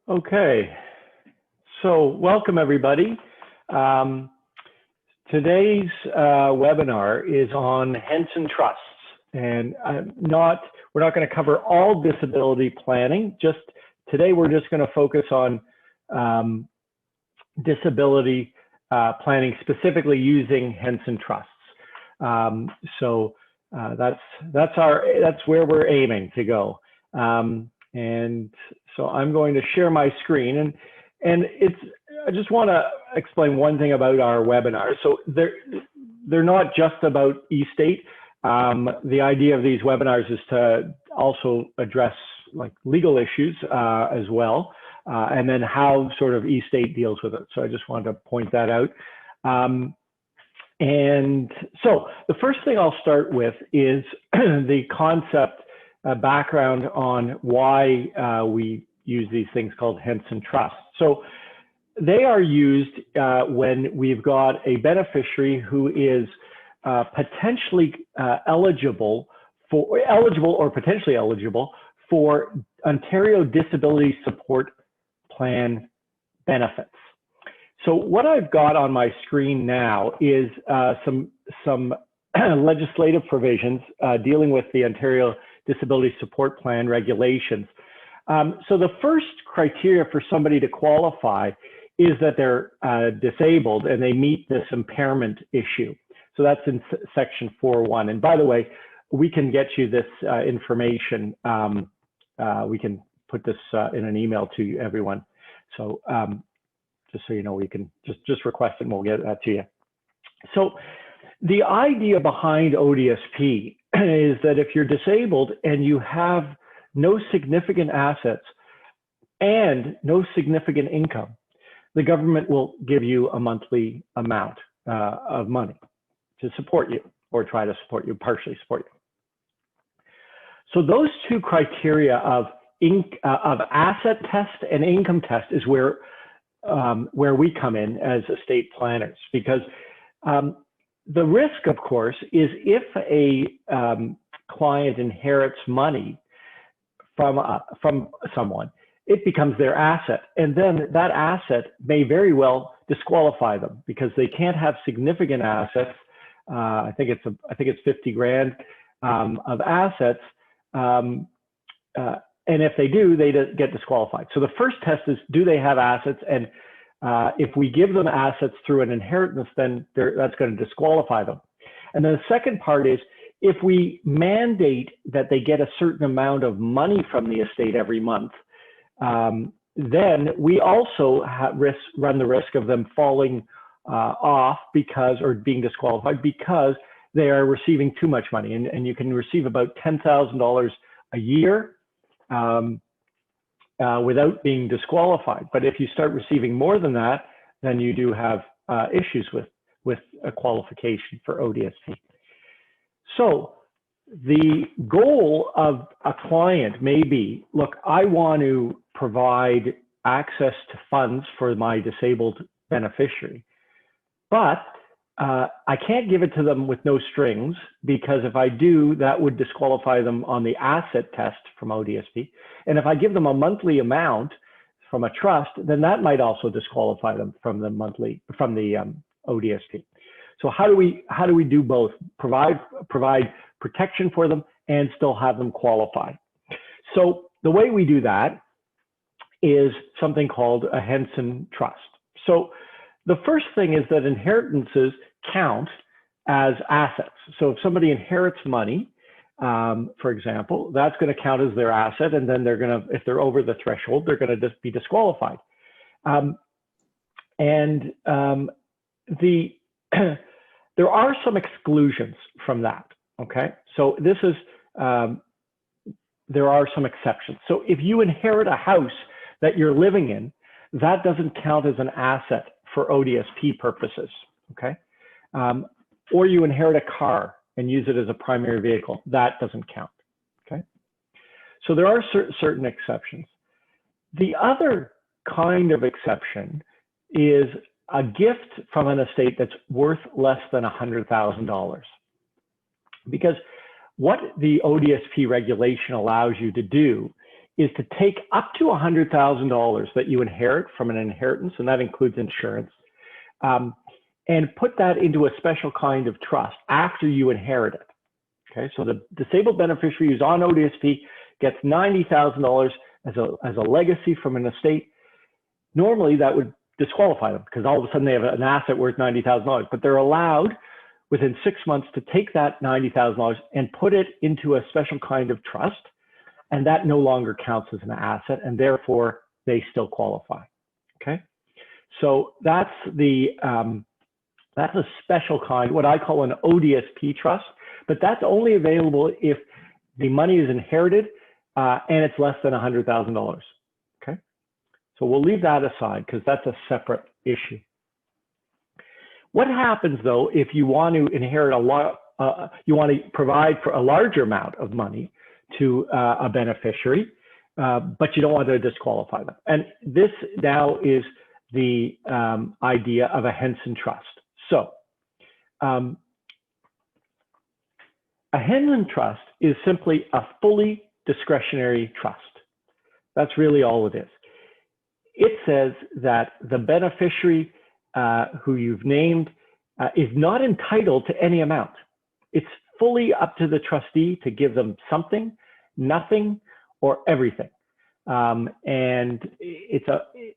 Okay, so welcome everybody. Um, Today's webinar is on Henson Trusts, and we're not going to cover all disability planning. Today we're just going to focus on disability planning, specifically using Henson Trusts. That's where we're aiming to go. And so I'm going to share my screen, and I just want to explain one thing about our webinar. So they're not just about estate. The idea of these webinars is to also address like legal issues as well, and then how sort of estate deals with it. So I just wanted to point that out. And so the first thing I'll start with is the concept background on why we use these things called Henson Trusts. So they are used when we've got a beneficiary who is potentially eligible or potentially eligible for Ontario Disability Support Plan benefits. So what I've got on my screen now is some legislative provisions dealing with the Ontario Disability Support Plan regulations. So the first criteria for somebody to qualify is that they're disabled and they meet this impairment issue. So that's in section 4.1. And by the way, we can get you this information. We can put this in an email to everyone. So just so you know, we can just request it and we'll get that to you. So the idea behind ODSP is that if you're disabled and you have no significant assets and no significant income, the government will give you a monthly amount of money to support you or try to support you, partially support you. So those two criteria of asset test and income test is where we come in as estate planners, because the risk, of course, is if a client inherits money from someone, it becomes their asset, and then that asset may very well disqualify them because they can't have significant assets. I think it's 50 grand of assets, and if they do, they get disqualified. So the first test is, do they have assets? And if we give them assets through an inheritance, then that's going to disqualify them. And then the second part is, if we mandate that they get a certain amount of money from the estate every month, then we also run the risk of them falling off or being disqualified because they are receiving too much money. And you can receive about $10,000 a year without being disqualified. But if you start receiving more than that, then you do have issues with a qualification for ODSP. So the goal of a client may be, look, I want to provide access to funds for my disabled beneficiary, but I can't give it to them with no strings, because if I do, that would disqualify them on the asset test from ODSP. And if I give them a monthly amount from a trust, then that might also disqualify them from the ODSP. So how do we do both? Provide protection for them and still have them qualify. So the way we do that is something called a Henson Trust. So the first thing is that inheritances count as assets. So if somebody inherits money, for example, that's going to count as their asset, and then if they're over the threshold, they're going to just be disqualified. There are some exclusions from that. Okay, so there are some exceptions. So if you inherit a house that you're living in, that doesn't count as an asset for ODSP purposes. Okay, or you inherit a car and use it as a primary vehicle, that doesn't count. Okay, so there are certain exceptions. The other kind of exception is a gift from an estate that's worth less than $100,000. Because what the ODSP regulation allows you to do is to take up to $100,000 that you inherit from an inheritance, and that includes insurance, and put that into a special kind of trust after you inherit it. Okay, so the disabled beneficiary who's on ODSP gets $90,000 as a legacy from an estate. Normally that would disqualify them because all of a sudden they have an asset worth $90,000, but they're allowed within 6 months to take that $90,000 and put it into a special kind of trust, and that no longer counts as an asset, and therefore they still qualify. Okay, so that's a special kind, what I call an ODSP trust, but that's only available if the money is inherited and it's less than $100,000. Okay, so we'll leave that aside because that's a separate issue. What happens though if you want to inherit a lot, you want to provide for a larger amount of money to a beneficiary, but you don't want to disqualify them? And this now is the idea of a Henson Trust. So a Henson Trust is simply a fully discretionary trust. That's really all it is. It says that the beneficiary who you've named is not entitled to any amount. It's fully up to the trustee to give them something, nothing, or everything. And it's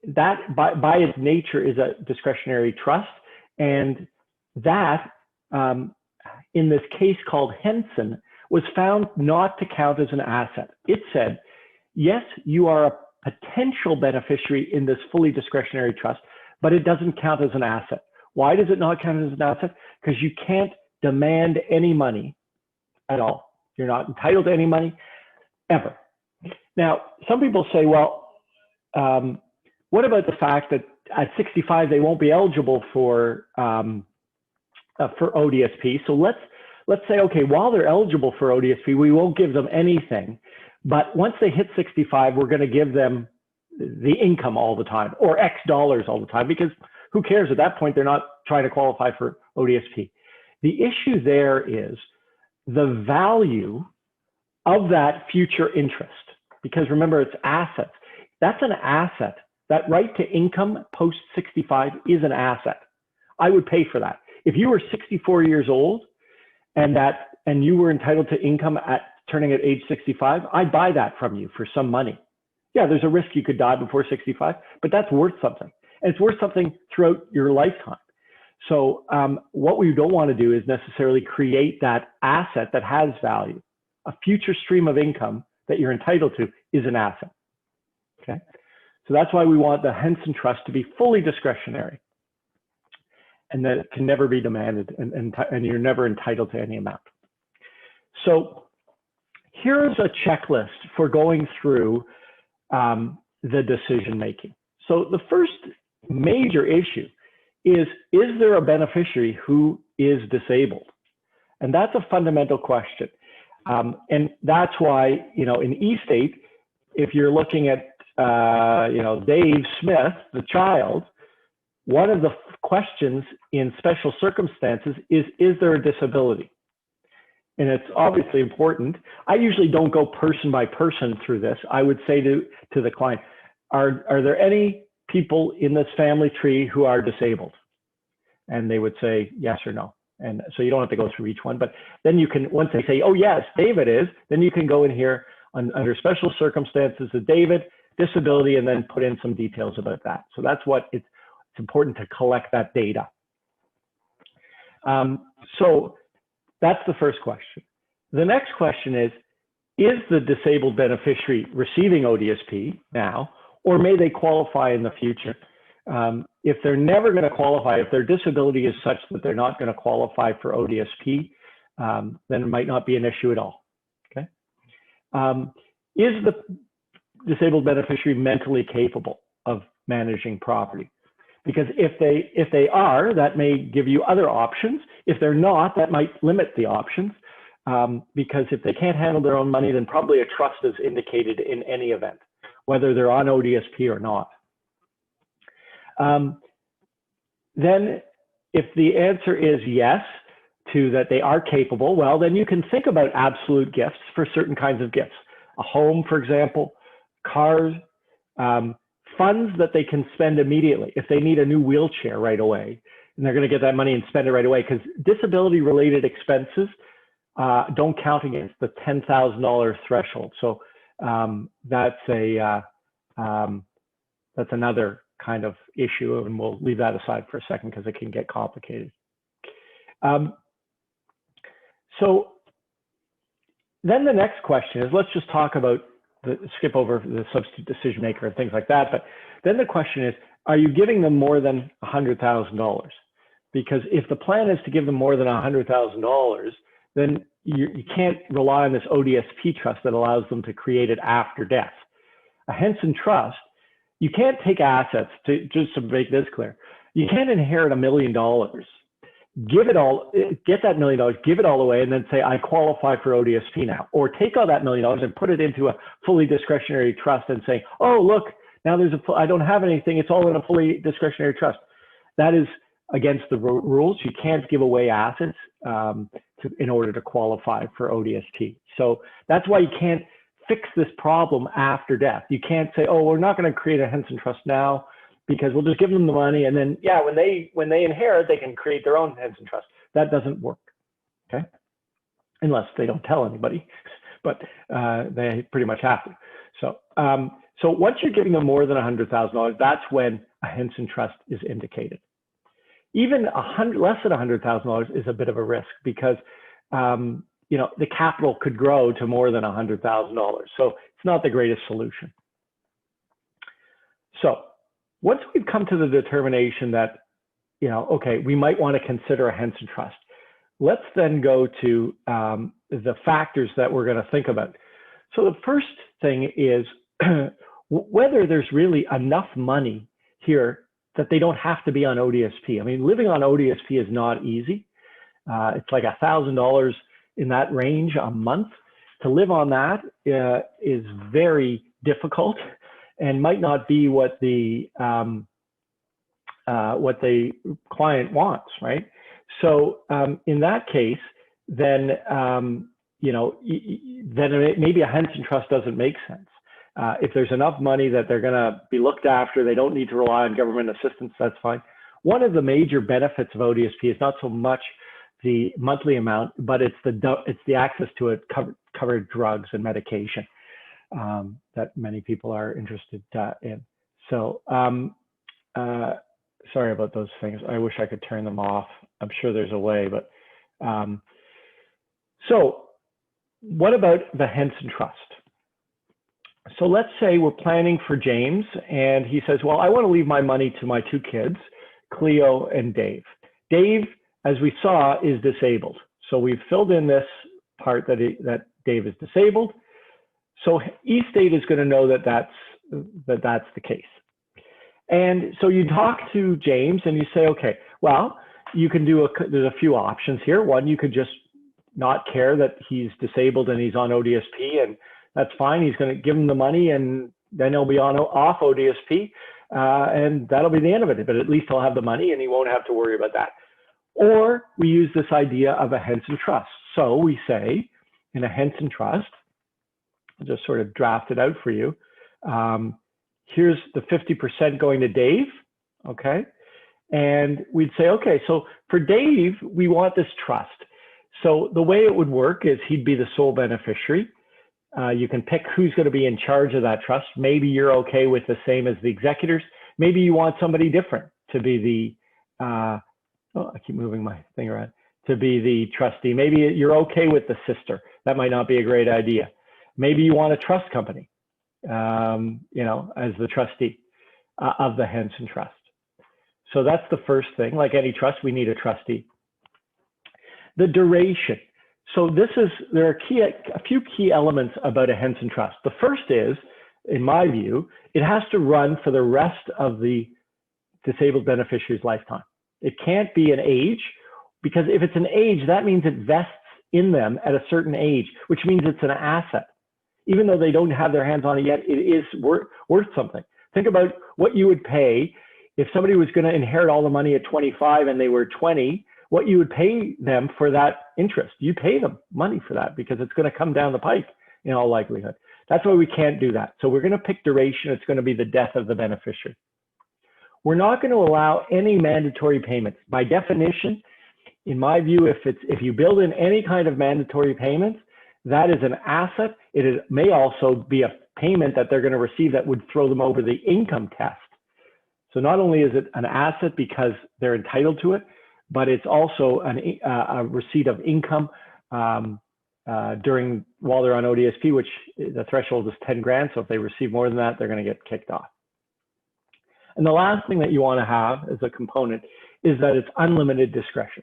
that by its nature is a discretionary trust, and that in this case called Henson was found not to count as an asset. It said, yes, you are a potential beneficiary in this fully discretionary trust, but it doesn't count as an asset. Why does it not count as an asset? Because you can't demand any money at all. You're not entitled to any money ever. Now, some people say, well, what about the fact that at 65 they won't be eligible for ODSP? So let's say, okay, while they're eligible for ODSP, we won't give them anything, but once they hit 65, we're going to give them the income all the time, or X dollars all the time, because who cares at that point? They're not trying to qualify for ODSP. The issue there is the value of that future interest, because remember, it's assets. That's an asset. That right to income post 65 is an asset. I would pay for that. If you were 64 years old and you were entitled to income at turning at age 65, I'd buy that from you for some money. Yeah, there's a risk you could die before 65, but that's worth something. And it's worth something throughout your lifetime. So what we don't want to do is necessarily create that asset that has value. A future stream of income that you're entitled to is an asset. Okay, so that's why we want the Henson Trust to be fully discretionary, and that it can never be demanded, and you're never entitled to any amount. So here's a checklist for going through the decision making. So the first major issue is there a beneficiary who is disabled? And that's a fundamental question. And that's why, in E-State, if you're looking at, Dave Smith, the child, one of the questions in special circumstances is there a disability? And it's obviously important. I usually don't go person by person through this. I would say to the client, are there any people in this family tree who are disabled? And they would say yes or no. And so you don't have to go through each one, but then you can, once they say, oh yes, David is, then you can go in here under special circumstances of David, disability, and then put in some details about that. So that's what it's important to collect that data. So that's the first question. The next question is the disabled beneficiary receiving ODSP now, or may they qualify in the future? If they're never going to qualify, if their disability is such that they're not going to qualify for ODSP, then it might not be an issue at all. Okay. Is the disabled beneficiary mentally capable of managing property? Because if they are, that may give you other options. If they're not, that might limit the options. Because if they can't handle their own money, then probably a trust is indicated in any event, whether they're on ODSP or not. Then if the answer is yes to that they are capable, well, then you can think about absolute gifts for certain kinds of gifts. A home, for example, cars, funds that they can spend immediately. If they need a new wheelchair right away, and they're going to get that money and spend it right away, because disability-related expenses don't count against the $10,000 threshold. So that's another kind of issue, and we'll leave that aside for a second because it can get complicated. So then the next question is, let's just talk about skip over the substitute decision maker and things like that. But then the question is, are you giving them more than $100,000? Because if the plan is to give them more than $100,000, then you can't rely on this ODSP trust that allows them to create it after death. A Henson Trust, you can't take assets, just to make this clear, you can't inherit $1 million, give it all, get that $1 million, give it all away, and then say, I qualify for ODSP now. Or take all that $1 million and put it into a fully discretionary trust and say, oh, look, now I don't have anything, it's all in a fully discretionary trust. That is against the rules. You can't give away assets in order to qualify for ODSP. So that's why you can't fix this problem after death. You can't say, oh, we're not going to create a Henson Trust now because we'll just give them the money, and then, yeah, when they inherit, they can create their own Henson Trust. That doesn't work, okay? Unless they don't tell anybody, but they pretty much have to. So once you're giving them more than $100,000, that's when a Henson Trust is indicated. Even less than $100,000 is a bit of a risk because the capital could grow to more than $100,000. So it's not the greatest solution. So once we've come to the determination that, okay, we might want to consider a Henson Trust, let's then go to the factors that we're going to think about. So the first thing is whether there's really enough money here that they don't have to be on ODSP. I mean, living on ODSP is not easy. It's like $1,000 in that range a month. To live on that is very difficult and might not be what the client wants, right? So in that case, then maybe a Henson Trust doesn't make sense. If there's enough money that they're going to be looked after, they don't need to rely on government assistance, that's fine. One of the major benefits of ODSP is not so much the monthly amount, but it's the access to it, covered drugs and medication that many people are interested in. So sorry about those things. I wish I could turn them off. I'm sure there's a way, but so what about the Henson Trust? So let's say we're planning for James and he says, well, I want to leave my money to my two kids, Cleo and Dave. Dave, as we saw, is disabled. So we've filled in this part that Dave is disabled. So eState is going to know that that's the case. And so you talk to James and you say, okay, well, you can there's a few options here. One, you could just not care that he's disabled and he's on ODSP, and that's fine. He's going to give him the money and then he'll be off ODSP and that'll be the end of it. But at least he'll have the money and he won't have to worry about that. Or we use this idea of a Henson Trust. So we say in a Henson Trust, I'll just sort of draft it out for you. Here's the 50% going to Dave, okay? And we'd say, okay, so for Dave, we want this trust. So the way it would work is he'd be the sole beneficiary. You can pick who's going to be in charge of that trust. Maybe you're okay with the same as the executors. Maybe you want somebody different to be the, I keep moving my thing around, to be the trustee. Maybe you're okay with the sister. That might not be a great idea. Maybe you want a trust company, as the trustee of the Henson Trust. So that's the first thing. Like any trust, we need a trustee. The duration. So there are a few key elements about a Henson Trust. The first is, in my view, it has to run for the rest of the disabled beneficiary's lifetime. It can't be an age, because if it's an age, that means it vests in them at a certain age, which means it's an asset. Even though they don't have their hands on it yet, it is worth something. Think about what you would pay if somebody was going to inherit all the money at 25 and they were 20, what you would pay them for that interest. You pay them money for that because it's going to come down the pike in all likelihood. That's why we can't do that. So we're going to pick duration. It's going to be the death of the beneficiary. We're not going to allow any mandatory payments. By definition, in my view, if you build in any kind of mandatory payments, that is an asset. It may also be a payment that they're going to receive that would throw them over the income test. So not only is it an asset because they're entitled to it, but it's also a receipt of income while they're on ODSP, which the threshold is 10 grand. So if they receive more than that, they're going to get kicked off. And the last thing that you want to have as a component is that it's unlimited discretion.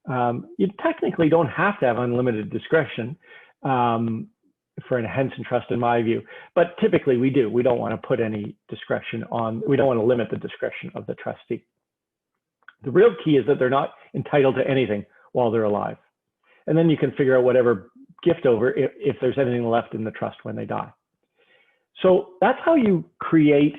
You technically don't have to have unlimited discretion for a Henson Trust, in my view, but typically we do. We don't want to put any discretion on, we don't want to limit the discretion of the trustee. The real key is that they're not entitled to anything while they're alive. And then you can figure out whatever gift over if there's anything left in the trust when they die. So that's how you create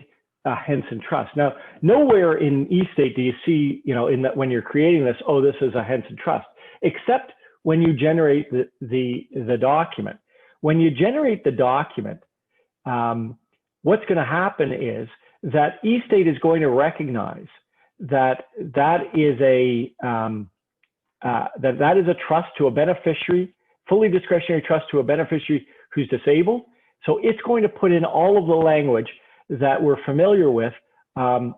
a Henson Trust. Now, nowhere in eState do you see, in that when you're creating this, oh, this is a Henson Trust, except when you generate the document. When you generate the document, what's going to happen is that eState is going to recognize that is a trust to a beneficiary, fully discretionary trust to a beneficiary who's disabled. So it's going to put in all of the language that we're familiar with for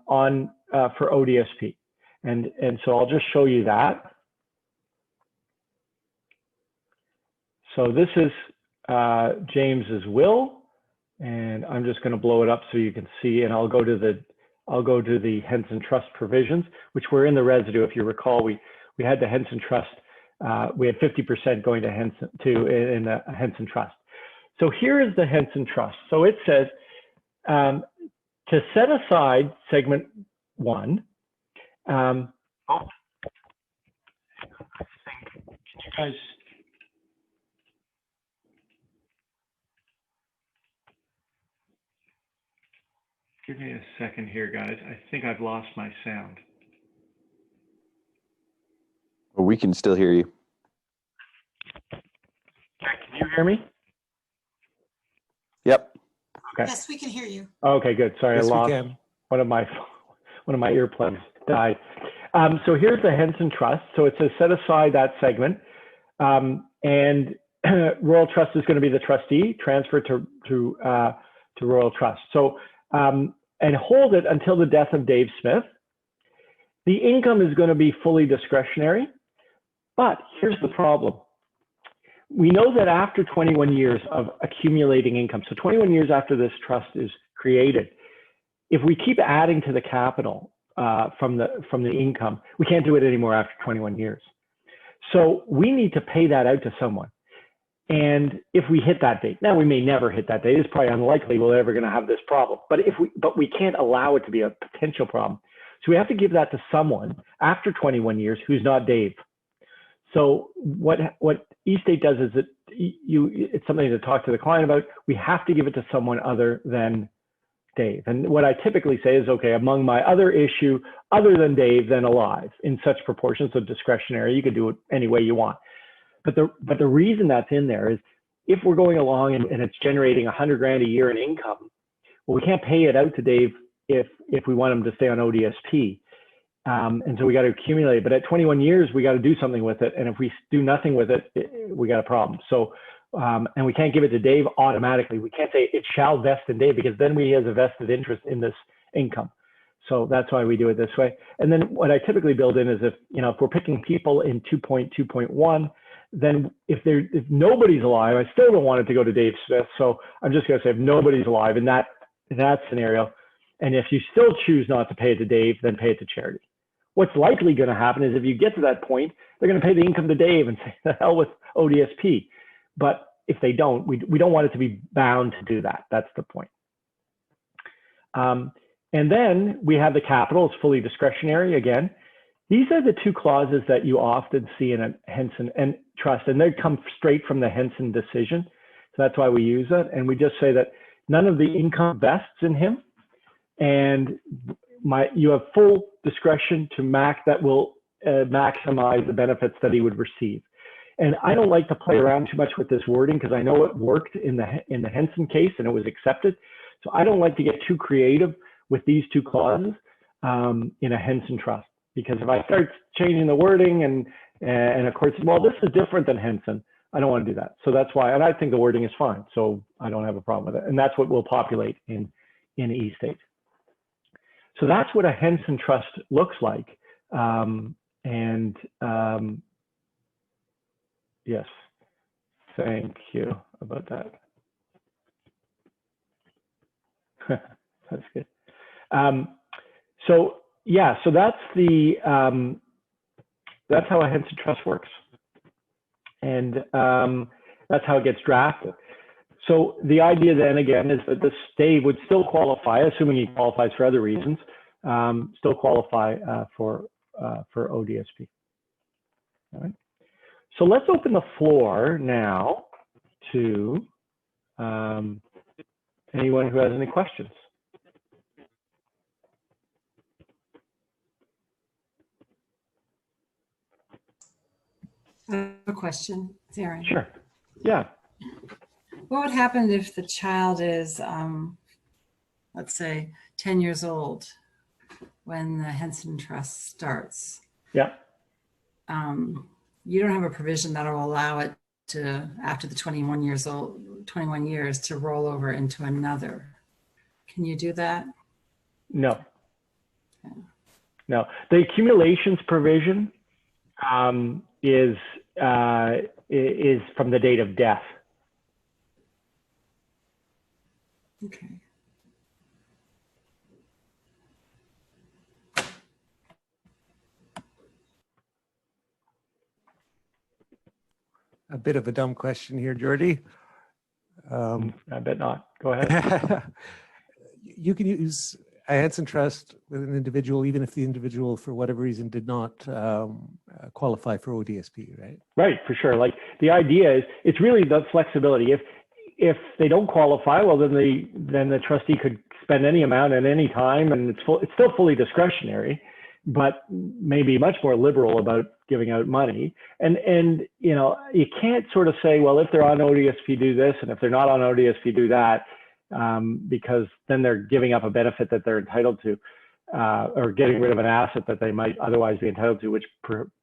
ODSP. And so I'll just show you that. So this is James's will, and I'm just going to blow it up so you can see, and I'll go to the Henson Trust provisions, which were in the residue. If you recall, we had the Henson Trust, we had 50% going to in the Henson Trust. So here is the Henson Trust. So it says, to set aside segment 1. I think, can you guys? Give me a second here, guys. I think I've lost my sound. Well, we can still hear you. Okay, can you hear me? Yep. Okay. Yes, we can hear you. Okay, good. Sorry, yes, I lost one of my earplugs died. So here's the Henson Trust. So it says set aside that segment, and Royal Trust is going to be the trustee, transfer to Royal Trust. So and hold it until the death of Dave Smith. The income is going to be fully discretionary, but here's the problem. We know that after 21 years of accumulating income, so 21 years after this trust is created, if we keep adding to the capital from the income, we can't do it anymore after 21 years. So we need to pay that out to someone. And if we hit that date, now we may never hit that date. It's probably unlikely we're ever going to have this problem. But we can't allow it to be a potential problem. So we have to give that to someone after 21 years who's not Dave. So what eState does is that it's something to talk to the client about. We have to give it to someone other than Dave. And what I typically say is, okay, among my other issue, other than Dave, then alive, in such proportions of discretionary, you can do it any way you want. But the reason that's in there is if we're going along and it's generating 100 grand a year in income, well, we can't pay it out to Dave if we want him to stay on ODSP. And so we got to accumulate, but at 21 years, we got to do something with it. And if we do nothing with it, we got a problem. So, and we can't give it to Dave automatically. We can't say it shall vest in Dave because then he has a vested interest in this income. So that's why we do it this way. And then what I typically build in is if we're picking people in 2.2.1, then if nobody's alive, I still don't want it to go to Dave Smith. So I'm just going to say if nobody's alive in that scenario, and if you still choose not to pay it to Dave, then pay it to charity. What's likely going to happen is if you get to that point, they're going to pay the income to Dave and say, the hell with ODSP. But if they don't, we don't want it to be bound to do that. That's the point. And then we have the capital. It's fully discretionary again. These are the two clauses that you often see in a Henson Trust, and they come straight from the Henson decision. So that's why we use it. And we just say that none of the income vests in him, and you have full discretion to that will maximize the benefits that he would receive. And I don't like to play around too much with this wording because I know it worked in the Henson case and it was accepted. So I don't like to get too creative with these two clauses in a Henson Trust, because if I start changing the wording and a court says, well, this is different than Henson, I don't want to do that. So that's why, and I think the wording is fine. So I don't have a problem with it. And that's what will populate in eState. So that's what a Henson Trust looks like. Yes, thank you about that. That's good. So yeah, so that's that's how a Henson Trust works, and that's how it gets drafted. So the idea then again is that the stay would still qualify, assuming he qualifies for other reasons, still qualify for ODSP. All right. So let's open the floor now to anyone who has any questions. I have a question, Theron. Sure. Yeah. What would happen if the child is, let's say, 10 years old when the Henson Trust starts? Yeah. You don't have a provision that will allow it to, after the 21 years to roll over into another. Can you do that? No. Okay. No. The accumulations provision is from the date of death. Okay. A bit of a dumb question here, Jordy. I bet not. Go ahead. You can use a Henson Trust with an individual, even if the individual, for whatever reason, did not qualify for ODSP, right? Right, for sure. Like the idea is, it's really the flexibility. If they don't qualify, well, then the trustee could spend any amount at any time, and it's still fully discretionary, but maybe much more liberal about giving out money. And you know, you can't sort of say, well, if they're on ODSP, do this, and if they're not on ODSP, do that, because then they're giving up a benefit that they're entitled to, or getting rid of an asset that they might otherwise be entitled to, which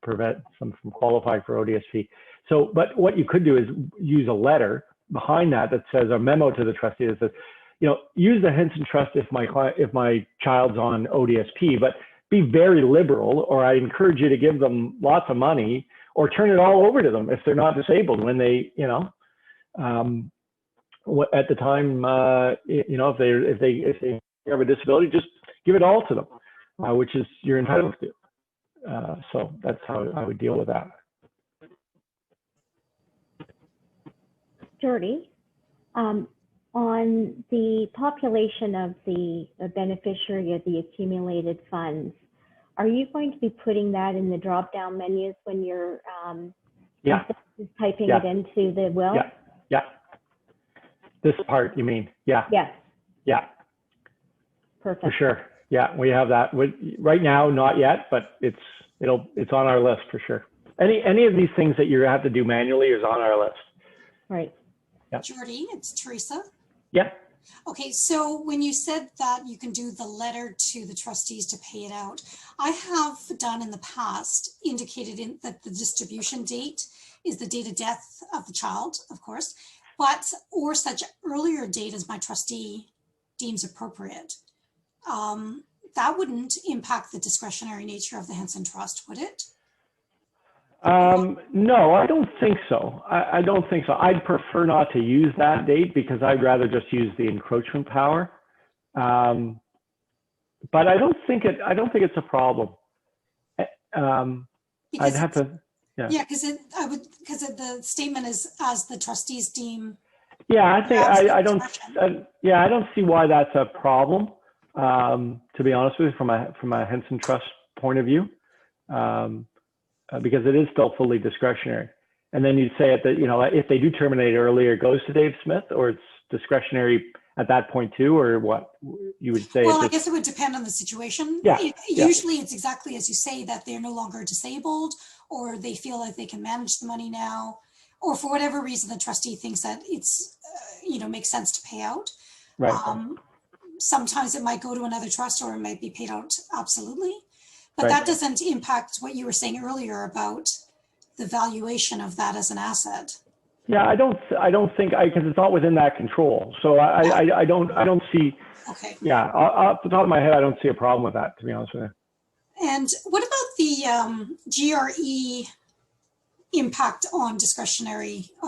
prevents them from qualifying for ODSP. So, but what you could do is use a letter behind that says, a memo to the trustee that says, you know, use the Henson Trust if my child's on ODSP, but be very liberal, or I encourage you to give them lots of money, or turn it all over to them if they're not disabled when they, you know, at the time, you know, if they have a disability, just give it all to them, which is you're entitled to. So that's how I would deal with that. Jordy, on the population of the beneficiary of the accumulated funds, are you going to be putting that in the drop-down menus when you're typing it into the will? Yeah. This part, you mean? Yeah. Yes. Yeah. Perfect. For sure. Yeah, we have that. Right now, not yet, but it's on our list for sure. Any of these things that you have to do manually is on our list. Right. Yeah. Jordy, it's Teresa. Yeah. Okay, so when you said that you can do the letter to the trustees to pay it out, I have done in the past indicated that the distribution date is the date of death of the child, of course, or such earlier date as my trustee deems appropriate. That wouldn't impact the discretionary nature of the Henson Trust, would it? No, I don't think so. I don't think so. I'd prefer not to use that date because I'd rather just use the encroachment power. But I don't think it's a problem. I'd have to. Yeah, because the statement is as the trustees deem. Yeah, I think I don't. I don't see why that's a problem. To be honest with you, from a Henson Trust point of view. Because it is still fully discretionary. And then you'd say if they do terminate earlier, it goes to Dave Smith, or it's discretionary at that point too, or what you would say? Well, I guess it would depend on the situation. Yeah. Usually it's exactly as you say, that they're no longer disabled or they feel like they can manage the money now, or for whatever reason the trustee thinks that it's makes sense to pay out. Right. Sometimes it might go to another trust, or it might be paid out absolutely, but Right. that doesn't impact what you were saying earlier about the valuation of that as an asset. Yeah, I don't think, because it's not within that control. So I don't see. Okay. Yeah, off the top of my head, I don't see a problem with that, to be honest with you. And what about the GRE impact on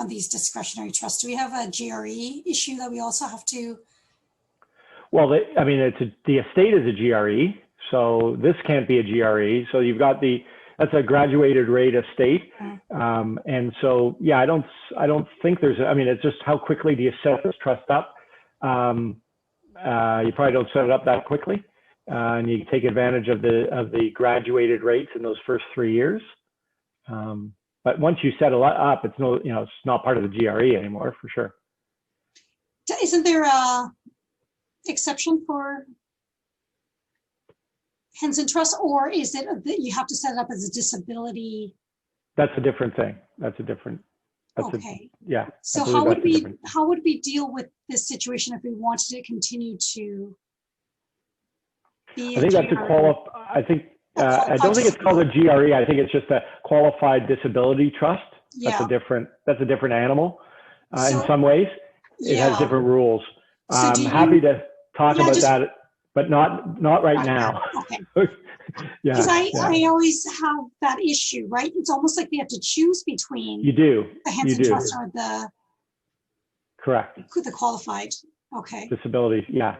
these discretionary trusts? Do we have a GRE issue that we also have to? Well, the estate is a GRE, so this can't be a GRE. So you've got that's a graduated rate estate, and so yeah, I don't think there's. It's just how quickly do you set this trust up? You probably don't set it up that quickly, and you take advantage of the graduated rates in those first 3 years. But once you set it up, it's not part of the GRE anymore, for sure. Isn't there a exception for Henson Trust, or is it that you have to set it up as a disability? That's a different thing. Okay. Yeah. So how would we deal with this situation if we wanted to continue to be? I think that's I don't think it's called a GRE. I think it's just a qualified disability trust. Yeah. That's a different animal. In some ways, it has different rules. I'm happy to talk about that, but not right now. Okay. Yeah. Because I always have that issue, right? It's almost like they have to choose between the Henson Trust or the qualified. Okay. Disability. Yeah.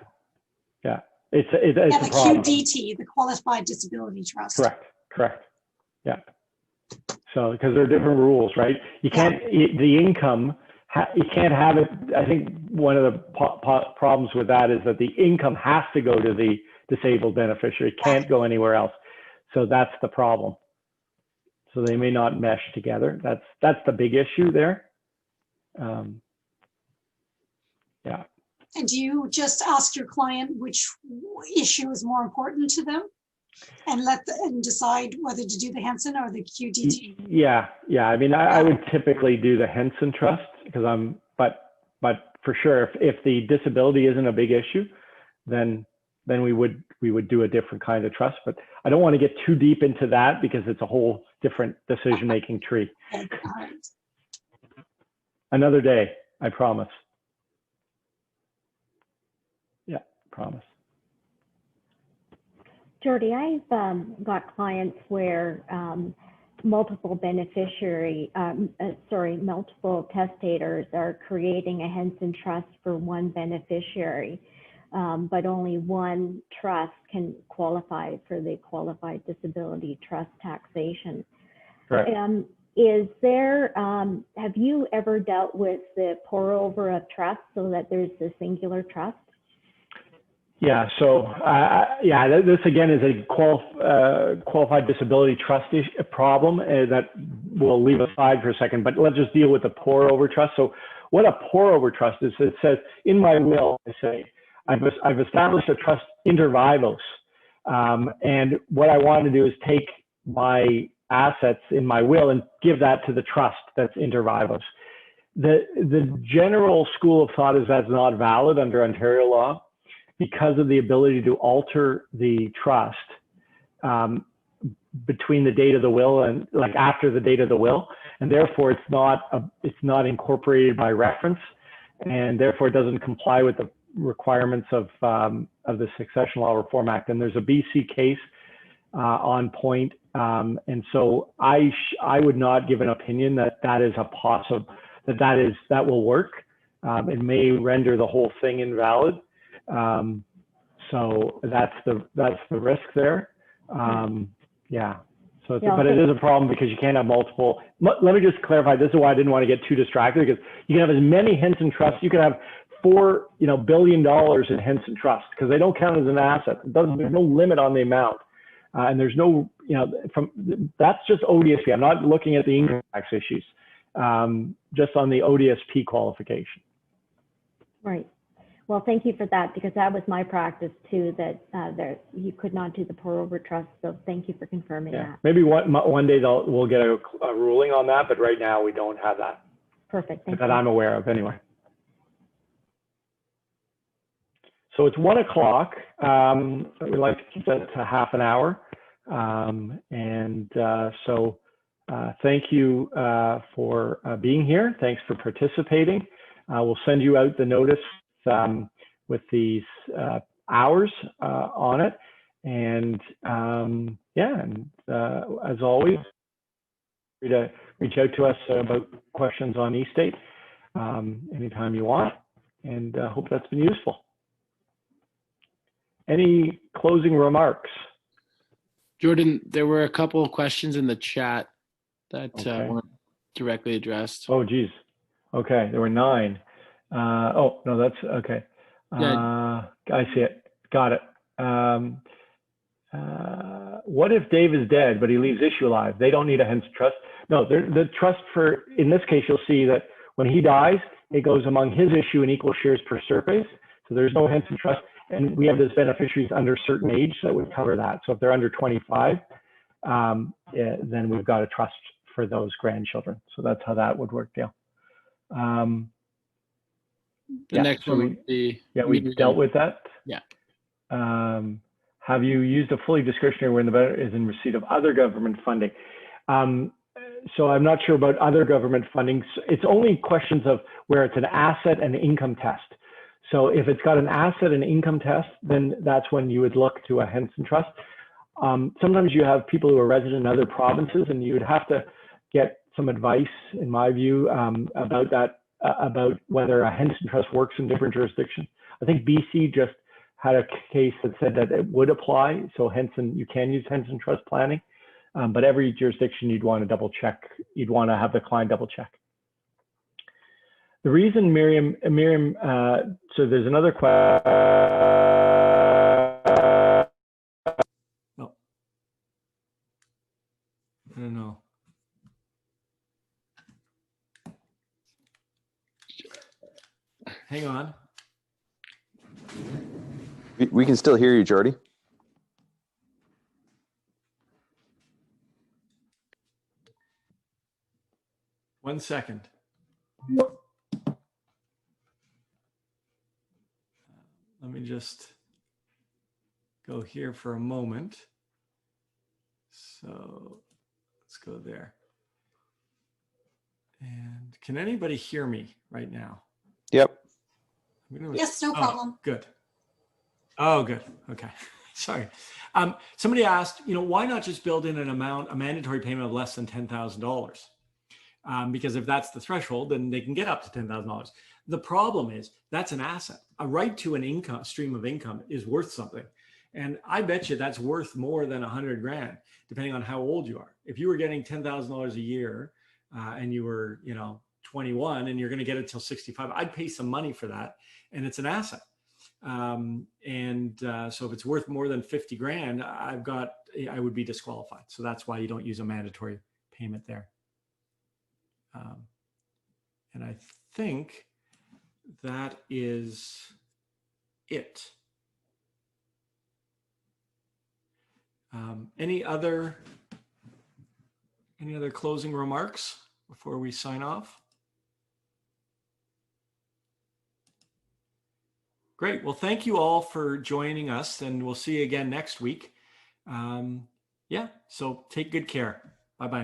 Yeah. It's the a problem. QDT, the Qualified Disability Trust. Correct. Yeah. So, because there are different rules, right? You can't, the income, you can't have it. I think one of the problems with that is that the income has to go to the disabled beneficiary. It can't go anywhere else. So that's the problem. So they may not mesh together. That's the big issue there. Yeah. And do you just ask your client which issue is more important to them, and decide whether to do the Henson or the QDT? Yeah. I would typically do the Henson Trust because but for sure, if the disability isn't a big issue, then we would do a different kind of trust. But I don't want to get too deep into that because it's a whole different decision-making tree. Okay. All right. Another day, I promise. Yeah, promise. Jordy, I've got clients where multiple testators are creating a Henson Trust for one beneficiary, but only one trust can qualify for the Qualified Disability Trust taxation. Right. Is there, have you ever dealt with the pour over of trust so that there's a singular trust? Yeah, so this again is a qualified disability trust problem that we'll leave aside for a second, but let's just deal with the pour over trust. So what a pour over trust is, it says in my will, I say, I've established a trust inter vivos, and what I want to do is take my assets in my will and give that to the trust that's inter vivos. The general school of thought is that's not valid under Ontario law, because of the ability to alter the trust between the date of the will and after the date of the will, and therefore it's not incorporated by reference, and therefore it doesn't comply with the requirements of the Succession Law Reform Act. And there's a BC case on point, and so I would not give an opinion that is a possible that will work. It may render the whole thing invalid. So that's the risk there. Yeah. So, but it is a problem because you can't have multiple. Let me just clarify. This is why I didn't want to get too distracted, because you can have as many Henson Trusts. You can have $4 billion in Henson Trust because they don't count as an asset. There's no limit on the amount, and there's no that's just ODSP. I'm not looking at the income tax issues. Just on the ODSP qualification. Right. Well, thank you for that, because that was my practice too, that you could not do the pour over trust. So thank you for confirming that. Maybe one day we'll get a ruling on that, but right now we don't have that. Perfect. Thank that you. I'm aware of anyway. So it's 1 o'clock. We like to keep that to half an hour. Thank you for being here. Thanks for participating. We'll send you out the notice with these hours on it. And as always, free to reach out to us about questions on eState anytime you want. And hope that's been useful. Any closing remarks? Jordan, there were a couple of questions in the chat that weren't directly addressed. Oh, geez. Okay, there were 9. Oh, no, that's okay. I see it. Got it. What if Dave is dead, but he leaves issue alive? They don't need a Henson Trust. No, the trust for, in this case, you'll see that when he dies, it goes among his issue and equal shares per surface. So there's no Henson Trust. And we have those beneficiaries under a certain age that would cover that. So if they're under 25, then we've got a trust for those grandchildren. So that's how that would work, Dale. The next one would be... Yeah, we dealt with that. Yeah. Have you used a fully discretionary when the better is in receipt of other government funding? So I'm not sure about other government funding. It's only questions of where it's an asset and income test. So if it's got an asset and income test, then that's when you would look to a Henson Trust. Sometimes you have people who are resident in other provinces, and you would have to get some advice, in my view, about that, about whether a Henson Trust works in different jurisdictions. I think BC just had a case that said that it would apply. So Henson, you can use Henson Trust planning, but every jurisdiction you'd want to double check. You'd want to have the client double check. The reason Miriam, so there's another question. No. I don't know. Hang on. We can still hear you, Jordy. One second. Let me just go here for a moment. So let's go there. And can anybody hear me right now? Yep. Yes, no problem. Good. Oh, good. Okay. Sorry. Somebody asked, why not just build in a mandatory payment of less than $10,000? Because if that's the threshold, then they can get up to $10,000. The problem is that's an asset. A right to an stream of income is worth something. And I bet you that's worth more than 100 grand, depending on how old you are. If you were getting $10,000 a year and you were, 21 and you're going to get it till 65, I'd pay some money for that. And it's an asset. So if it's worth more than 50 grand, I would be disqualified. So that's why you don't use a mandatory payment there. And I think that is it. Any other closing remarks before we sign off? Great. Well, thank you all for joining us, and we'll see you again next week. So take good care. Bye-bye.